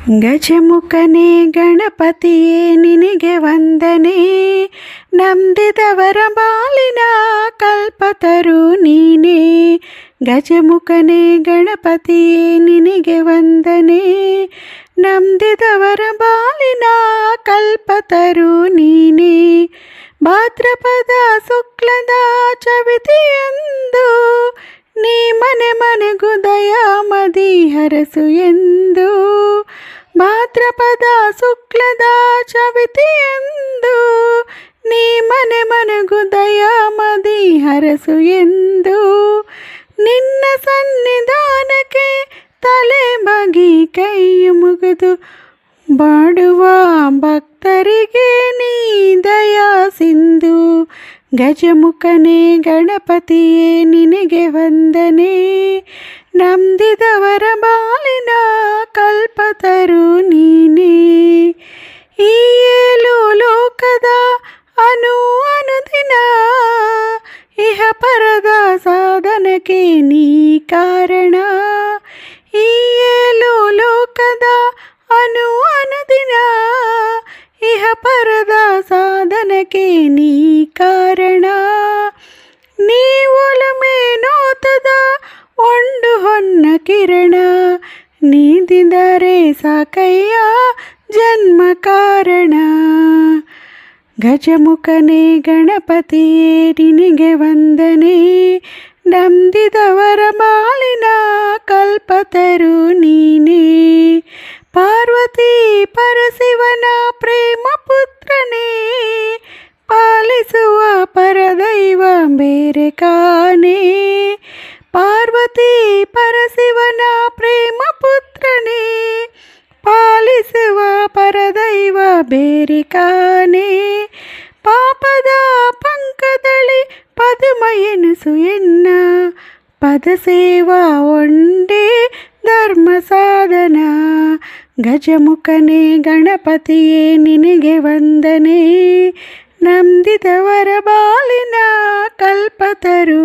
ಗಜಮುಖನೇ ಗಣಪತಿಯೇ ನಿನಗೆ ವಂದನೆ, ನಂಬಿದವರ ಬಾಳಿನ ಕಲ್ಪತರು ನೀನೇ. ಗಜಮುಖನೇ ಗಣಪತಿಯೇ ನಿನಗೆ ವಂದನೆ, ನಂಬಿದವರ ಬಾಳಿನ ಕಲ್ಪತರು ನೀನೇ. ಭಾದ್ರಪದ ಶುಕ್ಲದ ಚವಿತಿಯಂದು ನೀ ಮನೆ ಮನೆಗೂ ದಯಾಮದಿ ಹರಸು ಎಂದು. ಭಾದ್ರಪದ ಶುಕ್ಲದ ಚವಿತಿಯಂದು ನೀ ಮನೆ ಮನೆಗೂ ದಯಾಮದಿ ಹರಸು ಎಂದು. ನಿನ್ನ ಸನ್ನಿಧಾನಕ್ಕೆ ತಲೆ ಬಗಿ ಕೈ ಮುಗಿದು ಬಾಡುವ ಭಕ್ತರಿಗೆ ನೀ ದಯಾ ಸಿಂಧು. ಗಜಮುಖನೇ ಗಣಪತಿಯೇ ನಿನಗೆ ವಂದನೆ, ನಂಬಿದವರ ಬಾಳಿನ ಕಲ್ಪತರು ನೀನೇ. ಈ ಏಳು ಲೋಕದ ಅನುದಿನ ಇಹ ಪರದ ಸಾಧನಕ್ಕೆ ನೀ ಕಾರಣ. ಈ ಏಳು ಲೋಕದ ಅನುದಿನ ಇಹ ಪರದ ಸಾಧನಕ್ಕೆ ನೀ ಕಾರಣ. ನೀ ಒಲುಮೆ ನೋತದ ಒಂದು ಹೊನ್ನ ಕಿರಣ, ನೀದಿದರೆ ಸಾಕಯ್ಯ ಜನ್ಮ ಕಾರಣ. ಗಜಮುಖನೇ ಗಣಪತಿಯೇ ನಿನಗೆ ವಂದನೆ, ನಂಬಿದವರ ಬಾಳಿನ ಕಲ್ಪತರು ನೀನೇ. ಪಾರ್ವತಿ ಪರಶಿವನ ಪ್ರೇಮ ಪುತ್ರನೇ, ಪಾಲಿಸುವ ಪರದೈವ ಬೇರೆ ಕಾಣೆ. ಪಾರ್ವತಿ ಪರಶಿವನ ಪ್ರೇಮ ಪುತ್ರನೇ, ಪಾಲಿಸುವ ಪರದೈವ ಬೇರೆ ಕಾಣೆ. ಪಾಪದ ಪಂಕದಳಿ ಪದುಮ ಎನಿಸು ಎನ್ನ, ಪದ ಸೇವಾ ಒಂದೇ ಧರ್ಮ ಸಾಧನ. ಗಜಮುಖನೇ ಗಣಪತಿಯೇ ನಿನಗೆ ವಂದನೆ, ನಂಬಿದವರ ಬಾಳಿನ ಕಲ್ಪತರು